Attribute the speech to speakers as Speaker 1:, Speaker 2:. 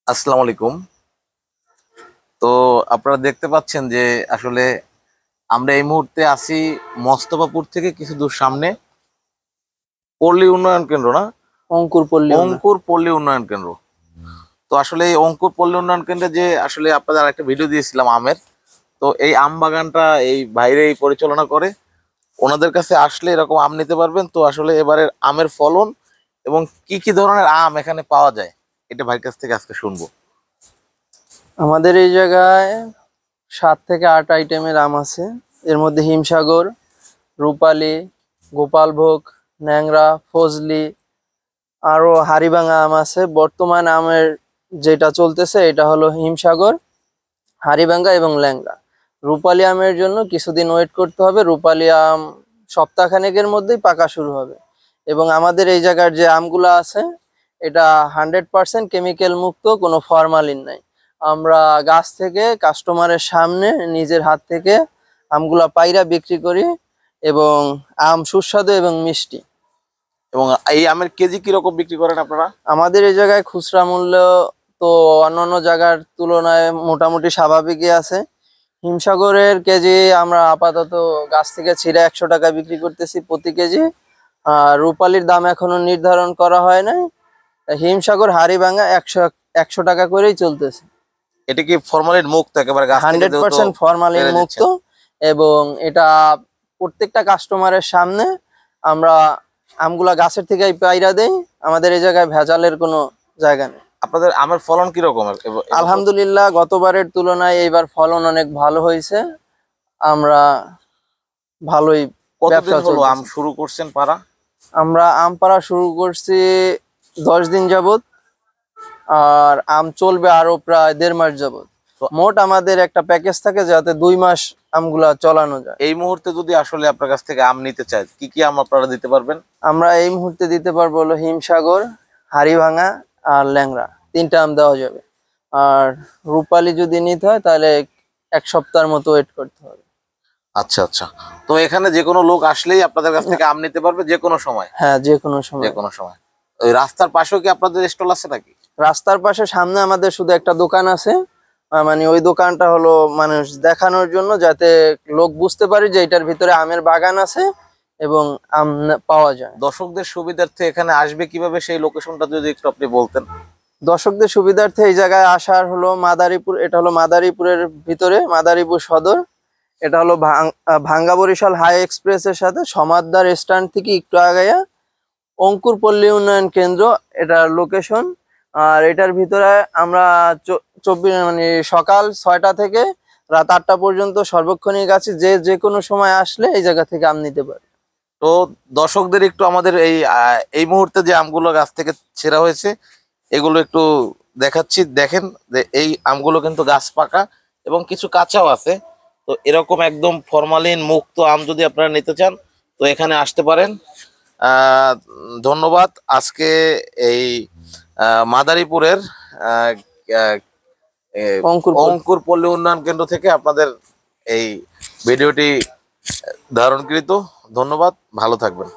Speaker 1: আসসালামু আলাইকুম। তো আপনারা দেখতে পাচ্ছেন যে আসলে আমরা এই মুহূর্তে আছি মোস্তফাপুর থেকে কিছু দূর সামনে, পল্লী উন্নয়ন কেন্দ্র না, অঙ্কুর পল্লী উন্নয়ন কেন্দ্র। তো আসলে এই অঙ্কুর পল্লী উন্নয়ন কেন্দ্রে যে আসলে আপনাদের একটা ভিডিও দিয়েছিলাম আমের, তো এই আম বাগানটা এই বাইরে পরিচালনা করে। ওনাদের কাছে আসলে এরকম আম নিতে পারবেন। তো আসলে এবারের আমের ফলন এবং কি কি ধরনের আম এখানে পাওয়া যায় এটা ভাইয়ের কাছ থেকে আজকে শুনবো।
Speaker 2: আমাদের এই জায়গায় 7 থেকে 8 আইটেমের আম আছে। এর মধ্যে হিমসাগর, রূপালী, গোপালভোগ, ন্যাংরা, ফজলি, আরো হাড়িভাঙা আম আছে। বর্তমান আমের যেটা চলতেছে এটা হলো হিমসাগর, হাড়িভাঙা এবং ল্যাংড়া। রূপালী আমের জন্য কিছুদিন ওয়েট করতে হবে। রূপালী আম সপ্তাহখানেকের মধ্যেই পাকা শুরু হবে। এবং আমাদের এই জায়গার যে আমগুলো আছে এটা 100% কেমিক্যাল মুক্ত, কোনো ফরমালিন নাই। আমরা গাছ থেকে কাস্টমারের সামনে নিজের হাত থেকে আমগুলা পাইরা বিক্রি করি এবং আম সুস্বাদু এবং মিষ্টি।
Speaker 1: এবং এই আমের কেজি কিরকম বিক্রি করেন আপনারা?
Speaker 2: আমাদের এই জায়গায় খুচরা মূল্য তো অন্যান্য জায়গার তুলনায় মোটামুটি স্বাভাবিকই আছে। হিমসাগরের কেজি আমরা আপাতত গাছ থেকে ছিঁড়ে 100 টাকা বিক্রি করতেছি প্রতি কেজি। আর রূপালীর দাম এখনো নির্ধারণ করা হয় নাই। হিমসাগর হাড়িভাঙা 100 টাকা করেই চলতেছে।
Speaker 1: এটা কি ফরমালিন মুক্ত একেবারে?
Speaker 2: 100% ফরমালিন মুক্ত। এবং এটা প্রত্যেকটা কাস্টমারের সামনে আমরা আমগুলা গাছের থেকেই পাইরা দেই। আমাদের এই জায়গায় ভেজালের কোনো জায়গা নেই।
Speaker 1: আপনাদের আমের ফলন কিরকম?
Speaker 2: আলহামদুলিল্লাহ গতবারের তুলনায় এইবার ফলন অনেক ভালো হয়েছে। আমরা ভালোই ব্যবসা
Speaker 1: হলো আম শুরু করছেন পারা?
Speaker 2: আমরা আম পাড়া শুরু করছি 10 দিন যাবত, আর আম চলবে আরো প্রায় 1.5 মাস যাবত। মোট আমাদের একটা প্যাকেজ থাকে যাতে 2 মাস আমগুলা চালানো যায়।
Speaker 1: এই মুহূর্তে যদি আসলে আপনার কাছ থেকে আম নিতে চায়, কি কি আম আপনারা দিতে পারবেন?
Speaker 2: আমরা এই মুহূর্তে দিতে পারবো হলো হিমসাগর, হাড়িভাঙা আর ল্যাংড়া, 3টা আম দেওয়া যাবে। আর রূপালী যদি নিতে হয় তাহলে 1 সপ্তাহের মতো ওয়েট করতে হবে।
Speaker 1: আচ্ছা আচ্ছা। তো এখানে যে কোনো লোক আসলেই আপনাদের কাছ থেকে আম নিতে পারবে যে কোনো সময়?
Speaker 2: হ্যাঁ, যে কোনো সময়।
Speaker 1: যে কোনো সময়। ওই রাস্তার পাশেও কি আপনাদের স্টল আছে নাকি?
Speaker 2: রাস্তার পাশে সামনে আমাদের শুধু একটা দোকান আছে। মানে ওই দোকানটা হলো মানুষ দেখানোর জন্য, যাতে লোক বুঝতে পারে যে এটার ভিতরে আমের বাগান আছে এবং আম পাওয়া যায়।
Speaker 1: দর্শকদের সুবিধার্থে এখানে আসবে কিভাবে, সেই লোকেশনটা যদি একটু আপনি বলতেন।
Speaker 2: দর্শকদের সুবিধার্থে এই জায়গায় আসার হলো মাদারীপুর। এটা হলো মাদারীপুরের ভিতরে, মাদারীপুর সদর। এটা হলো ভাঙ্গা বরিশাল হাই এক্সপ্রেসের সাথে সমাদদার স্ট্যান্ড থেকে একটু আগাইয়া অঙ্কুর পল্লী উন্নয়ন কেন্দ্র এটার লোকেশন। আর এটার ভিতরে আমরা মানে সকাল 6টা থেকে রাত 8টা পর্যন্ত সর্বক্ষণিক আছি। যে কোনো সময় আসলে এই জায়গা থেকে আম নিতে পারে।
Speaker 1: তো দর্শকদের একটু আমাদের এই মুহূর্তে যে আমগুলো গাছ থেকে ছেঁড়া হয়েছে এগুলো একটু দেখাচ্ছি। দেখেন যে এই আমগুলো কিন্তু গাছ পাকা এবং কিছু কাঁচাও আছে। তো এরকম একদম ফরমালিন মুক্ত আম যদি আপনারা নিতে চান তো এখানে আসতে পারেন। ধন্যবাদ। আজকে এই মাদারীপুরের অঙ্কুর পল্লী উন্নয়ন কেন্দ্র থেকে আপনাদের এই ভিডিওটি ধারণকৃত। ধন্যবাদ, ভালো থাকবেন।